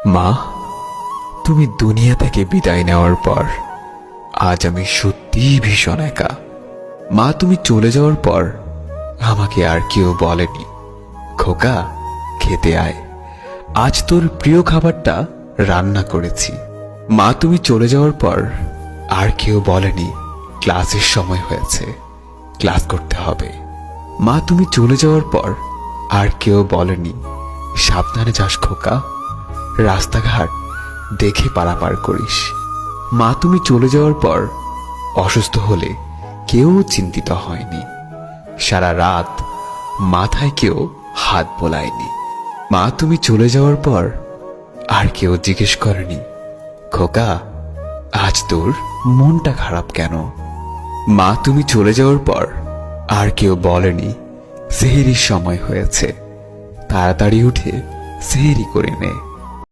মা, তুমি দুনিয়া থেকে বিদায় নেওয়ার পর আজ আমি সত্যিই ভীষণ একা। মা, তুমি চলে যাওয়ার পর আমাকে আর কেউ বলেনি, খোকা খেতে আয়, আজ তোর প্রিয় খাবারটা রান্না করেছি। মা, তুমি চলে যাওয়ার পর আর কেউ বলেনি ক্লাসের সময় হয়েছে, ক্লাস করতে হবে। মা, তুমি চলে যাওয়ার পর আর কেউ বলেনি সাবধানে যাস খোকা, রাস্তাঘাট দেখে পারাপার করিস। মা, তুমি চলে যাওয়ার পর অসুস্থ হলে কেউ চিন্তিত হয়নি, সারা রাত মাথায় কেউ হাত বোলায়নি। মা, তুমি চলে যাওয়ার পর আর কেউ জিজ্ঞেস করেনি খোকা আজ তোর মনটা খারাপ কেন। মা, তুমি চলে যাওয়ার পর আর কেউ বলেনি সেহরির সময় হয়েছে, তাড়াতাড়ি উঠে সেহরি করে নে।